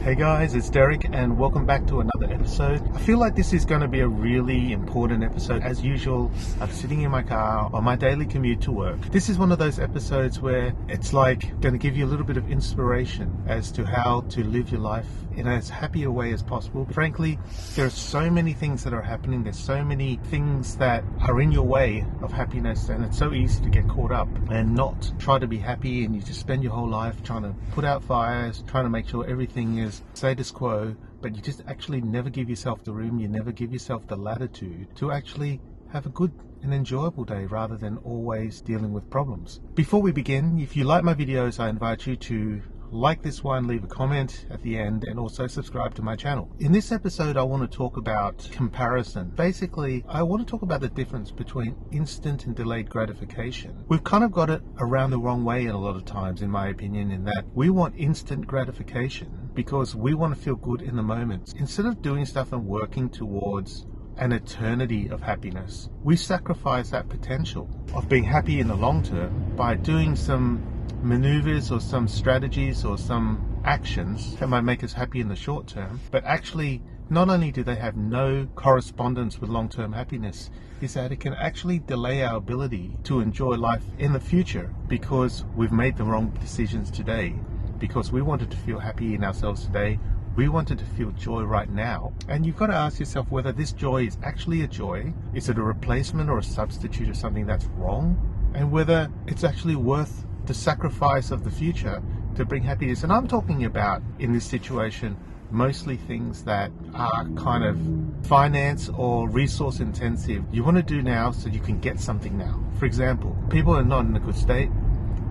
Hey guys, it's Derek and welcome back to another episode. I feel like this is going to be a really important episode. As usual, I'm sitting in my car on my daily commute to work. This is one of those episodes where it's like going to give you a little bit of inspiration as to how to live your life in as happy a way as possible. Frankly, there are so many things that are happening. There's so many things that are in your way of happiness, and it's so easy to get caught up and not try to be happy, and you just spend your whole life trying to put out fires, trying to make sure everything is status quo, but you just actually never give yourself the room, you never give yourself the latitude to actually have a good and enjoyable day rather than always dealing with problems. Before we begin, if you like my videos, I invite you to like this one, leave a comment at the end, and also subscribe to my channel. In this episode, I want to talk about comparison. Basically, I want to talk about the difference between instant and delayed gratification. We've kind of got it around the wrong way a lot of times, in my opinion, in that we want instant gratification because we want to feel good in the moment. Instead of doing stuff and working towards an eternity of happiness, we sacrifice that potential of being happy in the long term by doing some maneuvers or some strategies or some actions that might make us happy in the short term, but actually not only do they have no correspondence with long-term happiness, is that it can actually delay our ability to enjoy life in the future because we've made the wrong decisions today, because we wanted to feel happy in ourselves today. We wanted to feel joy right now. And you've got to ask yourself whether this joy is actually a joy. Is it a replacement or a substitute of something that's wrong? And whether it's actually worth the sacrifice of the future to bring happiness. And I'm talking about, in this situation, mostly things that are kind of finance or resource intensive. You want to do now so you can get something now. For example, people are not in a good state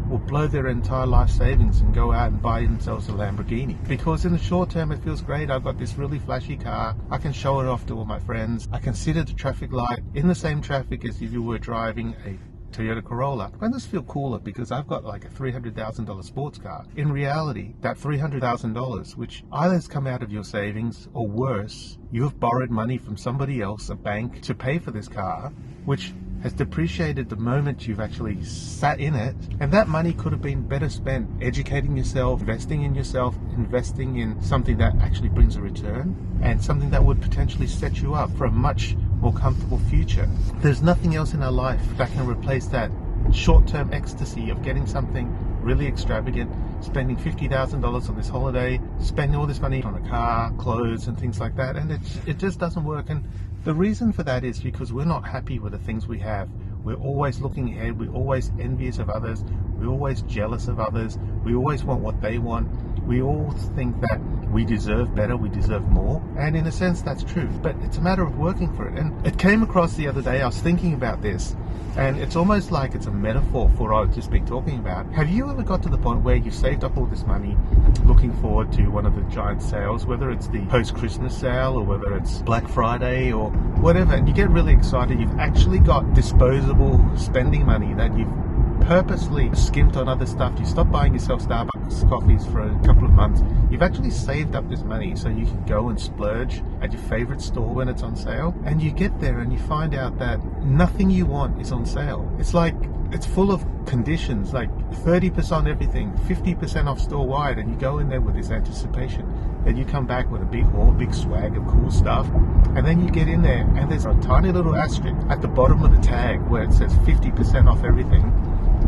will blow their entire life savings and go out and buy themselves a Lamborghini because in the short term it feels great. I've got this really flashy car, I can show it off to all my friends, I can sit at the traffic light in the same traffic as if you were driving a Toyota Corolla. I just feel cooler because I've got like a $300,000 sports car. In reality, that $300,000, which either has come out of your savings or worse, you have borrowed money from somebody else, a bank, to pay for this car, which has depreciated the moment you've actually sat in it, and that money could have been better spent educating yourself, investing in something that actually brings a return, and something that would potentially set you up for a much more comfortable future. There's nothing else in our life that can replace that short-term ecstasy of getting something really extravagant, spending $50,000 on this holiday, spending all this money on a car, clothes and things like that, and it just doesn't work. And the reason for that is because we're not happy with the things we have. We're always looking ahead, we're always envious of others, we're always jealous of others, we always want what they want. We all think that we deserve better, we deserve more, and in a sense that's true, but it's a matter of working for it. And it came across the other day, I was thinking about this, and it's almost like it's a metaphor for what I've just been talking about. Have you ever got to the point where you've saved up all this money looking forward to one of the giant sales, whether it's the post-Christmas sale or whether it's Black Friday or whatever, and you get really excited, you've actually got disposable spending money that you've purposely skimped on other stuff. You stop buying yourself Starbucks coffees for a couple of months. You've actually saved up this money so you can go and splurge at your favorite store when it's on sale, and you get there and you find out that nothing you want is on sale. It's like it's full of conditions, like 30% on everything, 50% off store wide, and you go in there with this anticipation. Then you come back with a big haul, big swag of cool stuff, and then you get in there and there's a tiny little asterisk at the bottom of the tag where it says 50% off everything,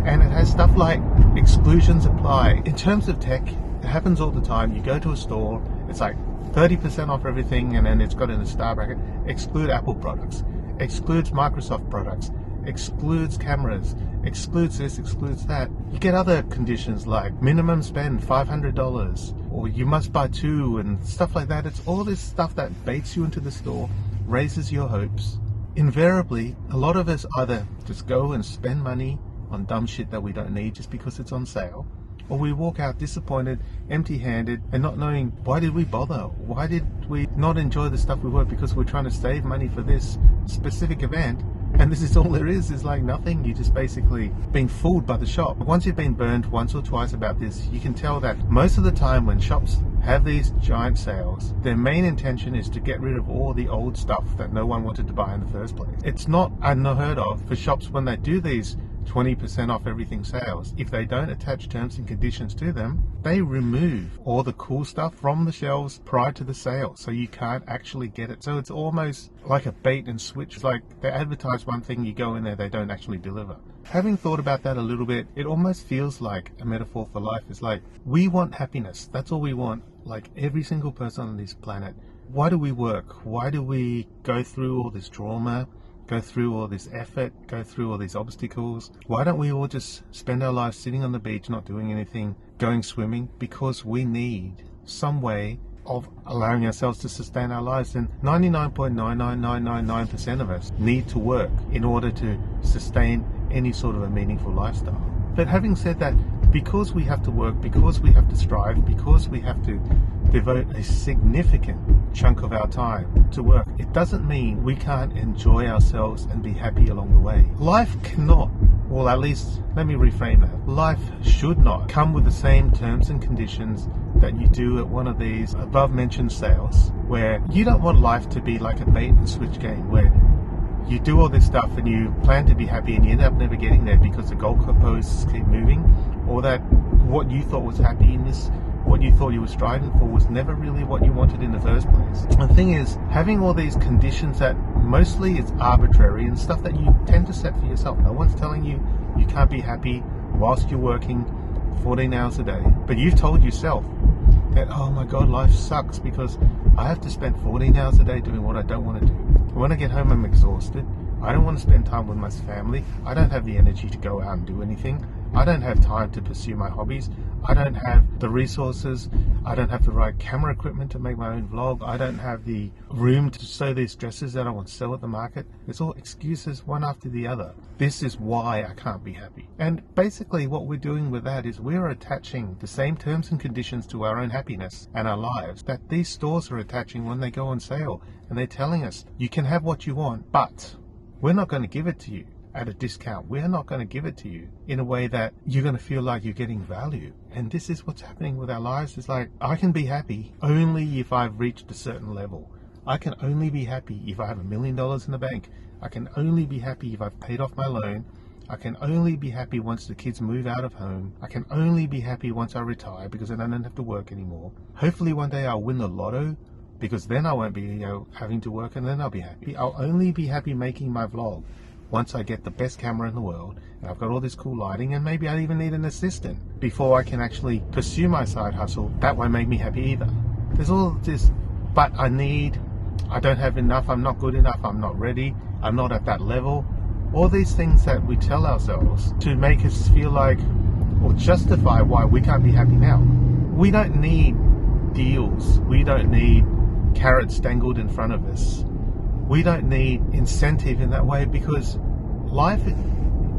and it has stuff like exclusions apply. In terms of tech, it happens all the time. You go to a store, it's like 30% off everything, and then it's got in a star bracket, exclude Apple products, excludes Microsoft products, excludes cameras, excludes this, excludes that. You get other conditions like minimum spend $500, or you must buy two, and stuff like that. It's all this stuff that baits you into the store, raises your hopes. Invariably, a lot of us either just go and spend money on dumb shit that we don't need just because it's on sale, or we walk out disappointed, empty-handed, and not knowing why did we bother? Why did we not enjoy the stuff we were because we're trying to save money for this specific event, and this is all there is like nothing. You're just basically being fooled by the shop. Once you've been burned once or twice about this, you can tell that most of the time when shops have these giant sales, their main intention is to get rid of all the old stuff that no one wanted to buy in the first place. It's not unheard of for shops when they do these 20% off everything sales. If they don't attach terms and conditions to them, they remove all the cool stuff from the shelves prior to the sale, so you can't actually get it. So it's almost like a bait and switch. It's like they advertise one thing, you go in there, they don't actually deliver. Having thought about that a little bit, it almost feels like a metaphor for life. It's like, we want happiness. That's all we want. Like every single person on this planet. Why do we work? Why do we go through all this trauma? Go through all this effort, go through all these obstacles? Why don't we all just spend our lives sitting on the beach, not doing anything, going swimming? Because we need some way of allowing ourselves to sustain our lives, and 99.99999% of us need to work in order to sustain any sort of a meaningful lifestyle. But having said that, because we have to work, because we have to strive, because we have to devote a significant chunk of our time to work, it doesn't mean we can't enjoy ourselves and be happy along the way. Life cannot, well, at least let me reframe that. Life should not come with the same terms and conditions that you do at one of these above mentioned sales, where you don't want life to be like a bait and switch game where you do all this stuff and you plan to be happy and you end up never getting there because the goalposts keep moving, or that what you thought was happy in this, what you thought you were striving for, was never really what you wanted in the first place. The thing is, having all these conditions that mostly it's arbitrary and stuff that you tend to set for yourself. No one's telling you you can't be happy whilst you're working 14 hours a day, but you've told yourself that, oh my god, life sucks because I have to spend 14 hours a day doing what I don't want to do. When I get home, I'm exhausted. I don't want to spend time with my family. I don't have the energy to go out and do anything. I don't have time to pursue my hobbies. I don't have the resources. I don't have the right camera equipment to make my own vlog. I don't have the room to sew these dresses that I want to sell at the market. It's all excuses one after the other. This is why I can't be happy. And basically what we're doing with that is we're attaching the same terms and conditions to our own happiness and our lives that these stores are attaching when they go on sale. And they're telling us, you can have what you want, but we're not going to give it to you at a discount. We're not going to give it to you in a way that you're going to feel like you're getting value. And this is what's happening with our lives. It's like, I can be happy only if I've reached a certain level. I can only be happy if I have $1 million in the bank. I can only be happy if I've paid off my loan. I can only be happy once the kids move out of home. I can only be happy once I retire because then I don't have to work anymore. Hopefully one day I'll win the lotto, because then I won't be having to work, and then I'll be happy. I'll only be happy making my vlog once I get the best camera in the world and I've got all this cool lighting, and maybe I even need an assistant before I can actually pursue my side hustle. That won't make me happy either. There's all this, but I don't have enough, I'm not good enough, I'm not ready, I'm not at that level. All these things that we tell ourselves to make us feel like, or justify why we can't be happy now. We don't need deals. We don't need carrots dangled in front of us. We don't need incentive in that way, because life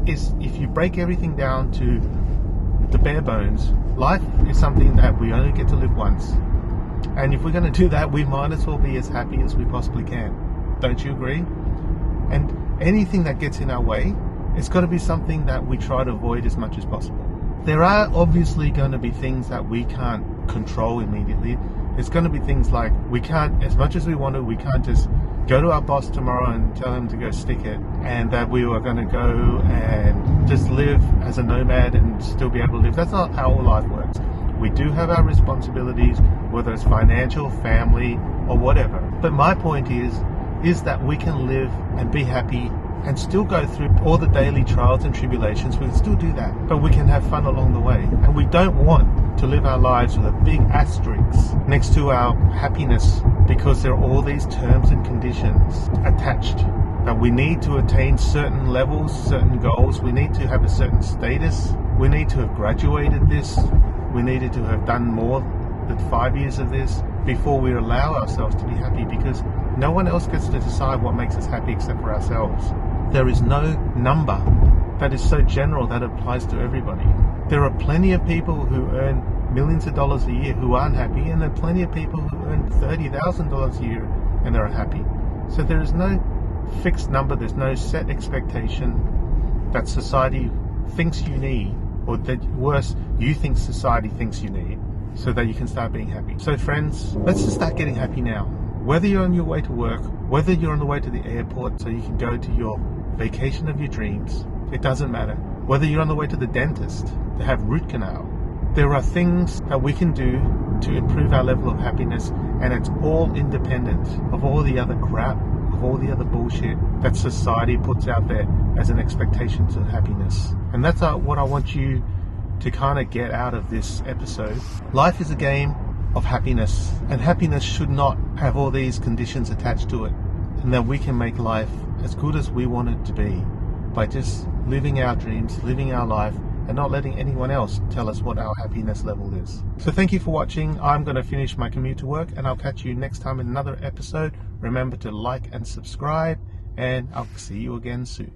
is, if you break everything down to the bare bones, life is something that we only get to live once. And if we're going to do that, we might as well be as happy as we possibly can. Don't you agree? And anything that gets in our way, it's got to be something that we try to avoid as much as possible. There are obviously going to be things that we can't control immediately. It's going to be things like, we can't, as much as we want to, we can't just go to our boss tomorrow and tell him to go stick it, and that we were going to go and just live as a nomad and still be able to live. That's not how life works. We do have our responsibilities, whether it's financial, family, or whatever. But my point is that we can live and be happy and still go through all the daily trials and tribulations. We can still do that, but we can have fun along the way. And we don't want to live our lives with a big asterisk next to our happiness, because there are all these terms and conditions attached that we need to attain certain levels, certain goals. We need to have a certain status. We need to have graduated this. We needed to have done more than 5 years of this before we allow ourselves to be happy, because no one else gets to decide what makes us happy except for ourselves. There is no number that is so general that applies to everybody. There are plenty of people who earn millions of dollars a year who aren't happy, and there are plenty of people who earn $30,000 a year and they're unhappy. So there is no fixed number, there's no set expectation that society thinks you need, or that worse, you think society thinks you need, so that you can start being happy. So friends, let's just start getting happy now. Whether you're on your way to work, whether you're on the way to the airport so you can go to your vacation of your dreams, it doesn't matter. Whether you're on the way to the dentist to have root canal, there are things that we can do to improve our level of happiness, and it's all independent of all the other crap, of all the other bullshit that society puts out there as an expectation to happiness. And that's what I want you to kind of get out of this episode. Life is a game of happiness, and happiness should not have all these conditions attached to it, and that we can make life as good as we want it to be by just living our dreams, living our life, and not letting anyone else tell us what our happiness level is. So thank you for watching. I'm going to finish my commute to work, and I'll catch you next time in another episode. Remember to like and subscribe, and I'll see you again soon.